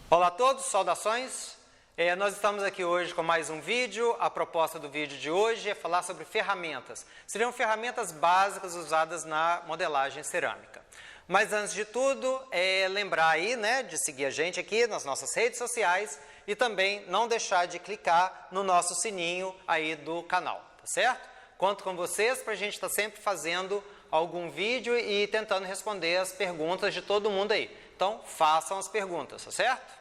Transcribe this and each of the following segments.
Olá a todos, saudações! Nós estamos aqui hoje com mais um vídeo. A proposta do vídeo de hoje é falar sobre ferramentas. Seriam ferramentas básicas usadas na modelagem cerâmica. Mas antes de tudo, lembrar aí, de seguir a gente aqui nas nossas redes sociais e também não deixar de clicar no nosso sininho aí do canal, tá certo? Conto com vocês para a gente estar sempre fazendo algum vídeo e tentando responder as perguntas de todo mundo aí. Então, façam as perguntas, tá certo?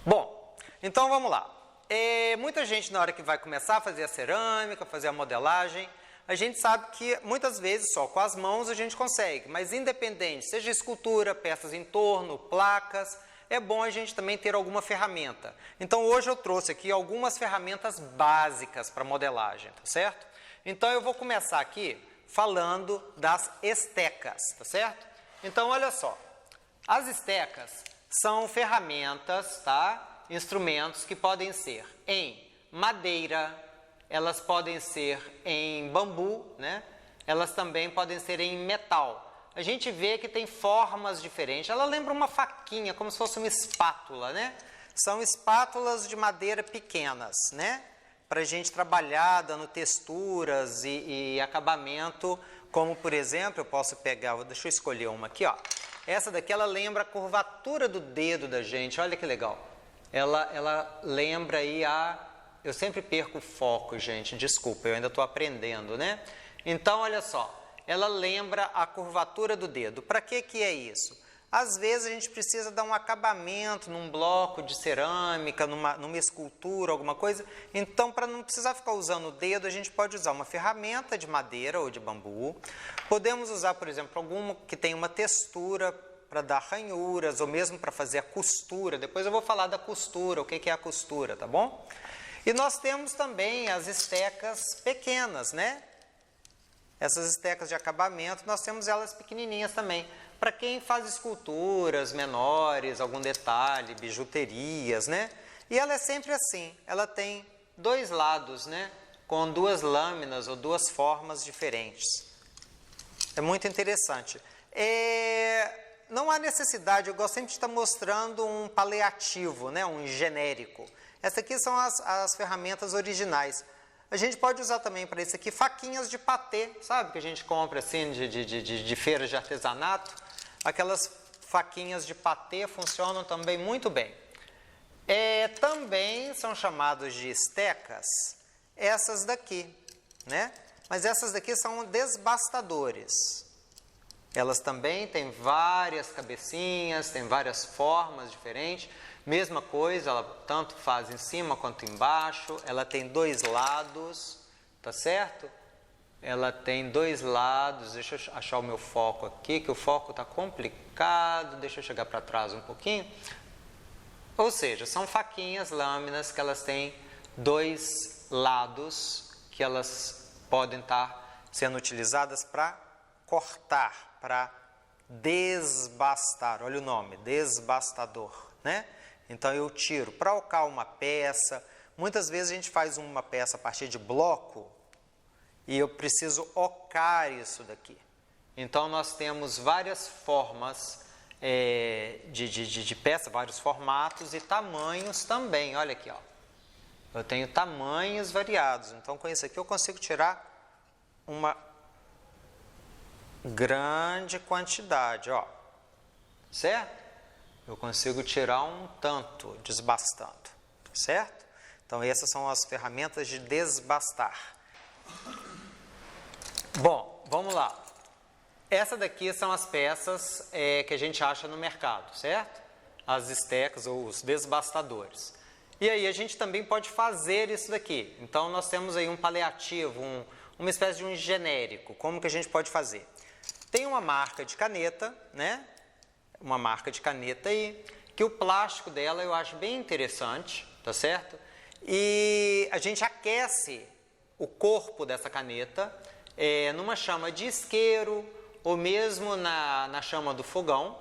Bom, então vamos lá. Muita gente, na hora que vai começar a fazer a cerâmica, fazer a modelagem, a gente sabe que muitas vezes só com as mãos a gente consegue, mas independente, seja escultura, peças em torno, placas, é bom a gente também ter alguma ferramenta. Então hoje eu trouxe aqui algumas ferramentas básicas para modelagem, tá certo? Então eu vou começar aqui falando das estecas, tá certo? Então olha só, as estecas são ferramentas, tá? Instrumentos que podem ser em madeira, elas podem ser em bambu, Elas também podem ser em metal. A gente vê que tem formas diferentes. Ela lembra uma faquinha, como se fosse uma espátula, São espátulas de madeira pequenas, Para a gente trabalhar, dando texturas e acabamento, como por exemplo, eu posso pegar, deixa eu escolher uma aqui, ó. Essa daqui, ela lembra a curvatura do dedo da gente, olha que legal. Ela lembra aí eu sempre perco o foco, gente, desculpa, eu ainda estou aprendendo, Então, olha só, ela lembra a curvatura do dedo. Para que é isso? Às vezes a gente precisa dar um acabamento num bloco de cerâmica, numa escultura, alguma coisa. Então, para não precisar ficar usando o dedo, a gente pode usar uma ferramenta de madeira ou de bambu. Podemos usar, por exemplo, alguma que tem uma textura para dar ranhuras, ou mesmo para fazer a costura. Depois eu vou falar da costura, o que é a costura, tá bom? E nós temos também as estecas pequenas, Essas estecas de acabamento, nós temos elas pequenininhas também. Para quem faz esculturas menores, algum detalhe, bijuterias, E ela é sempre assim, ela tem dois lados, Com duas lâminas ou duas formas diferentes. É muito interessante. Não há necessidade, eu gosto sempre de estar mostrando um paliativo, um genérico. Essas aqui são as ferramentas originais. A gente pode usar também para isso aqui faquinhas de patê, sabe? Que a gente compra assim de feiras de artesanato. Aquelas faquinhas de patê funcionam também muito bem. Também são chamadas de estecas essas daqui, Mas essas daqui são desbastadores. Elas também têm várias cabecinhas, têm várias formas diferentes. Mesma coisa, ela tanto faz em cima quanto embaixo. Ela tem dois lados, tá certo? Ela tem dois lados. Deixa eu achar o meu foco aqui, que o foco está complicado. Deixa eu chegar para trás um pouquinho. Ou seja, são faquinhas, lâminas, que elas têm dois lados, que elas podem estar sendo utilizadas para cortar, para desbastar. Olha o nome, desbastador, Então eu tiro para alcar uma peça. Muitas vezes a gente faz uma peça a partir de bloco e eu preciso ocar isso daqui. Então nós temos várias formas de peça, vários formatos e tamanhos também. Olha aqui, ó. Eu tenho tamanhos variados. Então com isso aqui eu consigo tirar uma grande quantidade, ó. Certo? Eu consigo tirar um tanto desbastando, certo? Então essas são as ferramentas de desbastar. Bom, vamos lá. Essa daqui são as peças que a gente acha no mercado, certo? As estecas ou os desbastadores. E aí a gente também pode fazer isso daqui. Então nós temos aí um paliativo, uma espécie de um genérico. Como que a gente pode fazer? Tem uma marca de caneta, Uma marca de caneta aí, que o plástico dela eu acho bem interessante, tá certo? E a gente aquece o corpo dessa caneta numa chama de isqueiro ou mesmo na chama do fogão,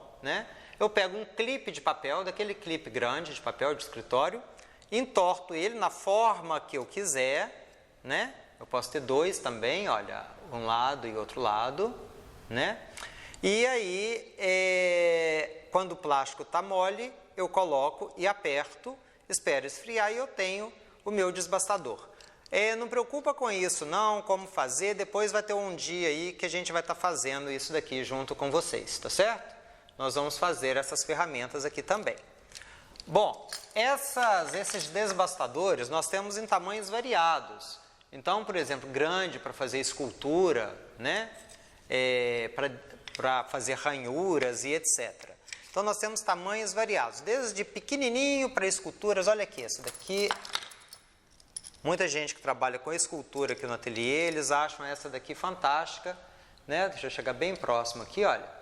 Eu pego um clipe de papel, daquele clipe grande de papel de escritório, entorto ele na forma que eu quiser, né? Eu posso ter dois também, olha, um lado e outro lado, né? E aí, quando o plástico está mole, eu coloco e aperto, espero esfriar e eu tenho o meu desbastador. Não preocupa com isso não, como fazer, depois vai ter um dia aí que a gente vai estar fazendo isso daqui junto com vocês, tá certo? Nós vamos fazer essas ferramentas aqui também. Bom, esses desbastadores nós temos em tamanhos variados. Então, por exemplo, grande para fazer escultura, né? Para fazer ranhuras e etc. Então, nós temos tamanhos variados, desde pequenininho para esculturas. Olha aqui, esse daqui, muita gente que trabalha com escultura aqui no ateliê, eles acham essa daqui fantástica, né? Deixa eu chegar bem próximo aqui, olha.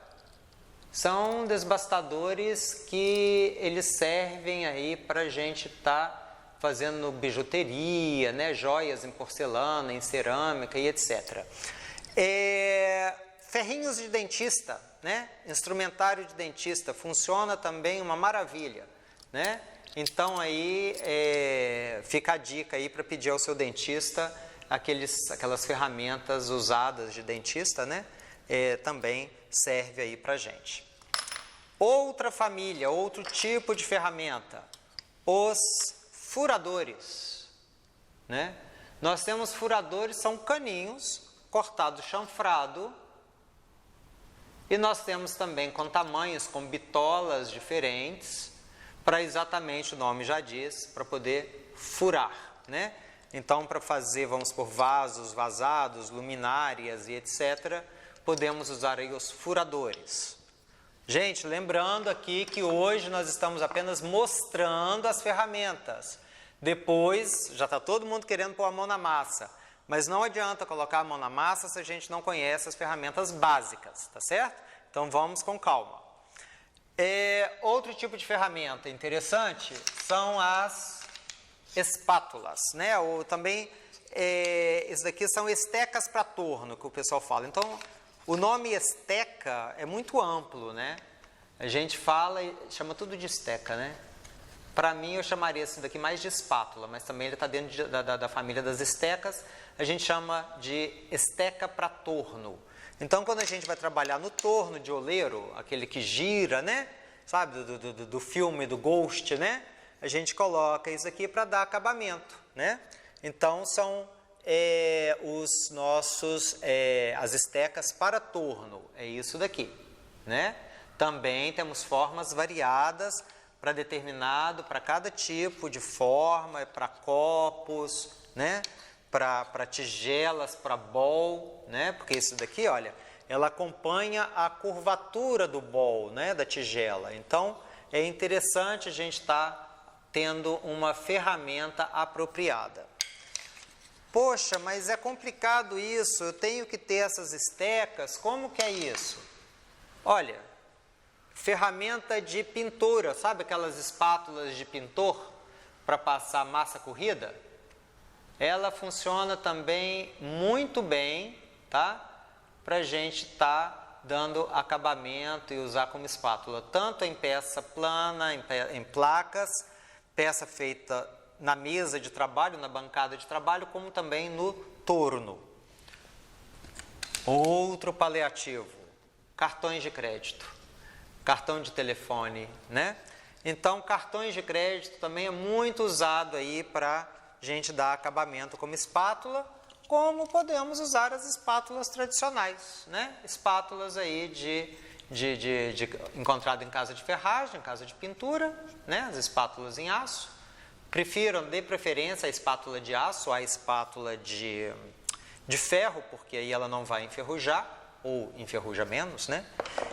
São desbastadores que eles servem aí para a gente estar fazendo bijuteria, né? Joias em porcelana, em cerâmica e etc. Ferrinhos de dentista, né? Instrumentário de dentista, funciona também uma maravilha, né? Então aí fica a dica aí para pedir ao seu dentista aquelas ferramentas usadas de dentista, né? Também serve aí para a gente. Outra família, outro tipo de ferramenta, os furadores, né? Nós temos furadores, são caninhos cortado chanfrado, e nós temos também com tamanhos, com bitolas diferentes, para exatamente o nome já diz, para poder furar, né? Então, para fazer, vamos por vasos, vasados, luminárias e etc., podemos usar aí os furadores. Gente, lembrando aqui que hoje nós estamos apenas mostrando as ferramentas. Depois, já está todo mundo querendo pôr a mão na massa. Mas não adianta colocar a mão na massa se a gente não conhece as ferramentas básicas, tá certo? Então vamos com calma. Outro tipo de ferramenta interessante são as espátulas, né? Ou também, isso daqui são estecas para torno, que o pessoal fala. Então, o nome esteca é muito amplo, né? A gente fala e chama tudo de esteca, né? Para mim, eu chamaria isso daqui mais de espátula, mas também ele está dentro da família das estecas. A gente chama de esteca para torno. Então, quando a gente vai trabalhar no torno de oleiro, aquele que gira, né? Sabe, do filme, do Ghost, né? A gente coloca isso aqui para dar acabamento, né? Então, são as estecas para torno, é isso daqui, né? Também temos formas variadas para cada tipo de forma, para copos, né? Para tigelas, para bowl, né? Porque isso daqui, olha, ela acompanha a curvatura do bowl, né? Da tigela. Então, é interessante a gente estar tendo uma ferramenta apropriada. Poxa, mas é complicado isso, eu tenho que ter essas estecas, como que é isso? Olha, ferramenta de pintura, sabe aquelas espátulas de pintor para passar massa corrida? Ela funciona também muito bem, tá? Para a gente estar dando acabamento e usar como espátula, tanto em peça plana, em placas, peça feita na mesa de trabalho, na bancada de trabalho, como também no torno. Outro paliativo, cartões de crédito, cartão de telefone, né? Então, cartões de crédito também é muito usado aí para a gente dar acabamento como espátula, como podemos usar as espátulas tradicionais, né? Espátulas aí encontrado em casa de ferragem, em casa de pintura, né? As espátulas em aço. Dê preferência à espátula de aço, à espátula de ferro, porque aí ela não vai enferrujar, ou enferruja menos, né?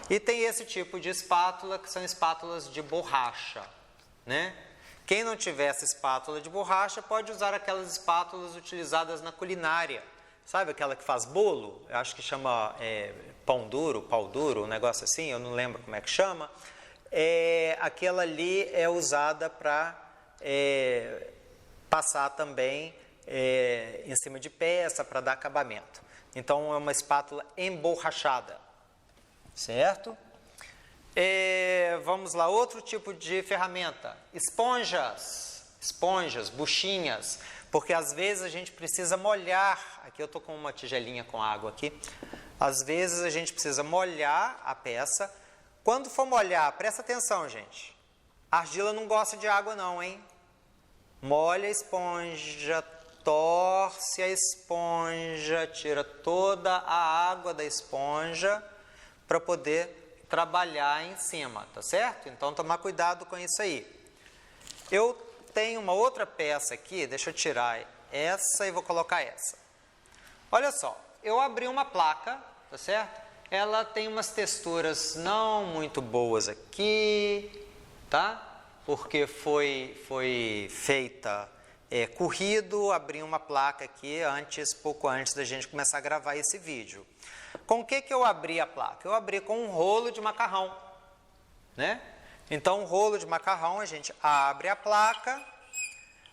E tem esse tipo de espátula, que são espátulas de borracha, né? Quem não tiver essa espátula de borracha, pode usar aquelas espátulas utilizadas na culinária. Sabe aquela que faz bolo? Eu acho que chama pau duro, um negócio assim, eu não lembro como é que chama. Aquela ali é usada para passar também em cima de peça para dar acabamento. Então, é uma espátula emborrachada, certo? Vamos lá, outro tipo de ferramenta. Esponjas, buchinhas. Porque às vezes a gente precisa molhar. Aqui eu estou com uma tigelinha com água aqui. Às vezes a gente precisa molhar a peça. Quando for molhar, presta atenção, gente. A argila não gosta de água não, hein? Molha a esponja, torce a esponja, tira toda a água da esponja para poder trabalhar em cima, tá certo? Então, tomar cuidado com isso aí. Eu tenho uma outra peça aqui, deixa eu tirar essa e vou colocar essa. Olha só, eu abri uma placa, tá certo? Ela tem umas texturas não muito boas aqui, tá? Porque foi feita corrido, abri uma placa aqui pouco antes da gente começar a gravar esse vídeo. Com o que eu abri a placa? Eu abri com um rolo de macarrão, né? Então, um rolo de macarrão, a gente abre a placa,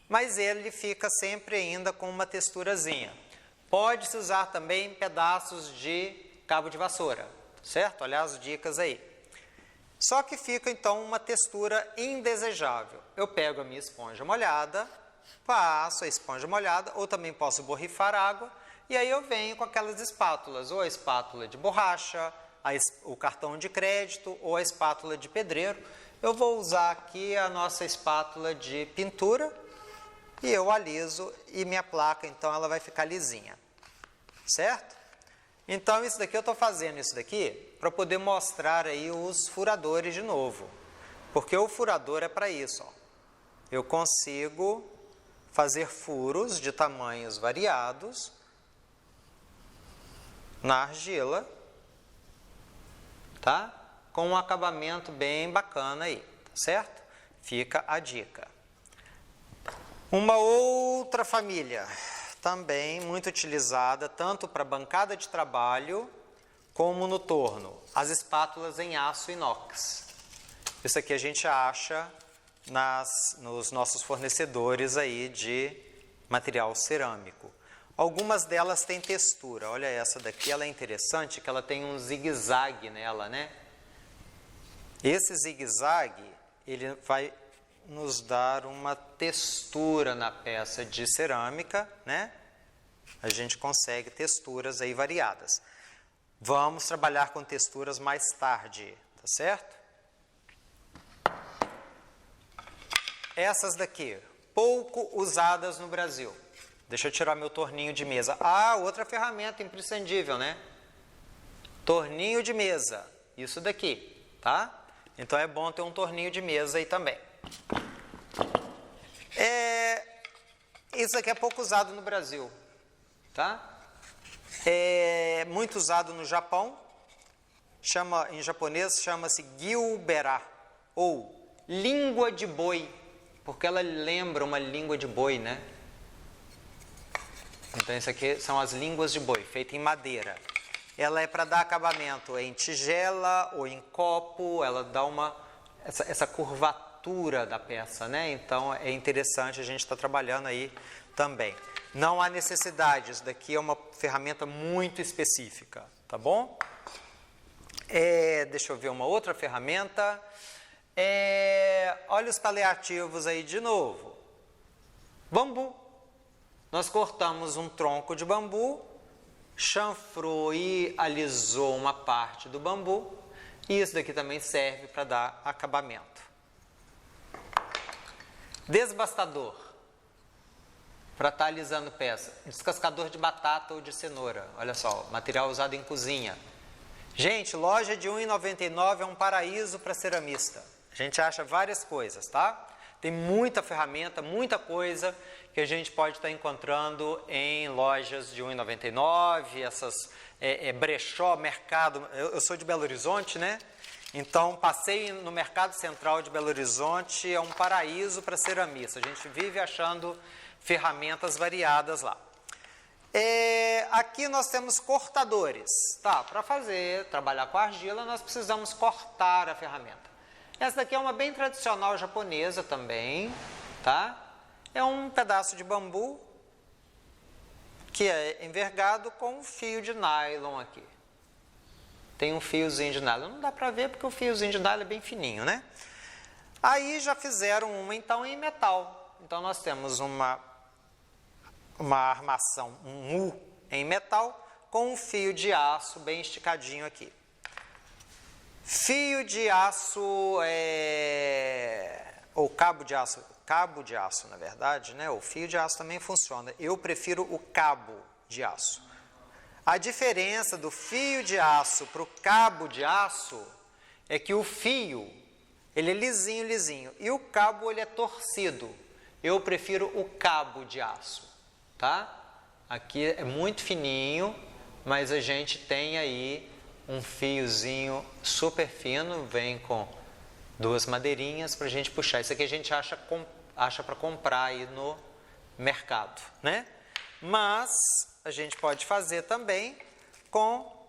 mas ele fica sempre ainda com uma texturazinha. Pode-se usar também pedaços de cabo de vassoura, certo? Olha as dicas aí. Só que fica, então, uma textura indesejável. Eu pego a minha esponja molhada, passo a esponja molhada, ou também posso borrifar água, e aí eu venho com aquelas espátulas, ou a espátula de borracha, o cartão de crédito, ou a espátula de pedreiro. Eu vou usar aqui a nossa espátula de pintura, e eu aliso, e minha placa, então, ela vai ficar lisinha, certo? Então, isso daqui eu estou fazendo isso daqui para poder mostrar aí os furadores de novo. Porque o furador é para isso, ó. Eu consigo fazer furos de tamanhos variados na argila, tá? Com um acabamento bem bacana aí, tá certo? Fica a dica. Uma outra família, também muito utilizada, tanto para bancada de trabalho, como no torno, as espátulas em aço inox. Isso aqui a gente acha nos nossos fornecedores aí de material cerâmico. Algumas delas têm textura. Olha essa daqui, ela é interessante, que ela tem um zigue-zague nela, né? Esse zigue-zague, ele vai nos dar uma textura na peça de cerâmica, né? A gente consegue texturas aí variadas. Vamos trabalhar com texturas mais tarde, tá certo? Essas daqui, pouco usadas no Brasil. Deixa eu tirar meu torninho de mesa. Ah, outra ferramenta imprescindível, né? Torninho de mesa. Isso daqui, tá? Então é bom ter um torninho de mesa aí também. Isso aqui é pouco usado no Brasil, tá? É muito usado no Japão. Em japonês chama-se gyubera, ou língua de boi, porque ela lembra uma língua de boi, né? Então, isso aqui são as línguas de boi, feita em madeira. Ela é para dar acabamento em tigela ou em copo, ela dá essa curvatura da peça, né? Então, é interessante a gente estar trabalhando aí também. Não há necessidade, isso daqui é uma ferramenta muito específica, tá bom? Deixa eu ver uma outra ferramenta. Olha os paliativos aí de novo. Bambu. Nós cortamos um tronco de bambu, chanfrou e alisou uma parte do bambu, e isso daqui também serve para dar acabamento. Desbastador, para estar alisando peça. Descascador de batata ou de cenoura, olha só, material usado em cozinha. Gente, loja de R$ 1,99 é um paraíso para ceramista. A gente acha várias coisas, tá? Tem muita ferramenta, muita coisa que a gente pode estar encontrando em lojas de R$ 1,99, essas brechó, mercado. Eu sou de Belo Horizonte, né? Então, passei no Mercado Central de Belo Horizonte, é um paraíso para ceramista. A gente vive achando ferramentas variadas lá. Aqui nós temos cortadores. Tá, para trabalhar com argila, nós precisamos cortar a ferramenta. Essa daqui é uma bem tradicional japonesa também, tá? É um pedaço de bambu que é envergado com um fio de nylon aqui. tem um fiozinho de nylon. Não dá para ver porque o fiozinho de nylon é bem fininho, né? Aí já fizeram uma então em metal. Então nós temos uma armação, um U em metal com um fio de aço bem esticadinho aqui. Fio de aço ou cabo de aço na verdade, né? O fio de aço também funciona. Eu prefiro o cabo de aço. A diferença do fio de aço para o cabo de aço é que o fio, ele é lisinho, lisinho, e o cabo ele é torcido. Eu prefiro o cabo de aço, tá? Aqui é muito fininho, mas a gente tem aí um fiozinho super fino, vem com duas madeirinhas para a gente puxar. Isso aqui a gente acha para comprar aí no mercado, né? Mas a gente pode fazer também com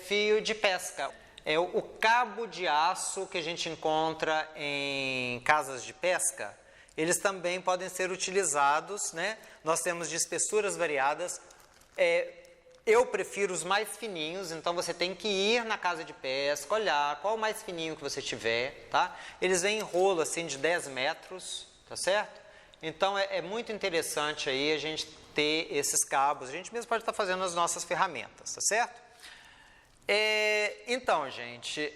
fio de pesca. É o cabo de aço que a gente encontra em casas de pesca, eles também podem ser utilizados, né? Nós temos de espessuras variadas. Eu prefiro os mais fininhos, então você tem que ir na casa de pesca, olhar qual o mais fininho que você tiver, tá? Eles vêm em rolo assim de 10 metros, tá certo? Então é muito interessante aí a gente ter esses cabos. A gente mesmo pode estar fazendo as nossas ferramentas, tá certo? Então, gente,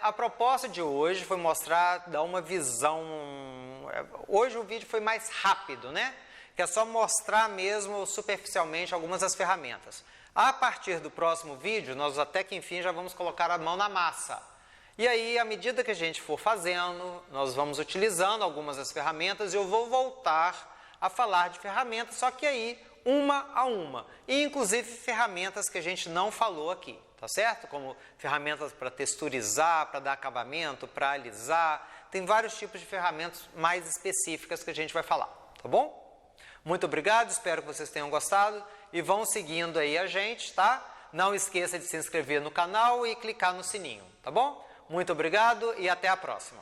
a proposta de hoje foi dar uma visão. Hoje o vídeo foi mais rápido, né? Que é só mostrar mesmo superficialmente algumas das ferramentas. A partir do próximo vídeo, nós até que enfim já vamos colocar a mão na massa. E aí, à medida que a gente for fazendo, nós vamos utilizando algumas das ferramentas e eu vou voltar a falar de ferramentas, só que aí uma a uma. E inclusive ferramentas que a gente não falou aqui, tá certo? Como ferramentas para texturizar, para dar acabamento, para alisar. Tem vários tipos de ferramentas mais específicas que a gente vai falar, tá bom? Muito obrigado, espero que vocês tenham gostado e vão seguindo aí a gente, tá? Não esqueça de se inscrever no canal e clicar no sininho, tá bom? Muito obrigado e até a próxima.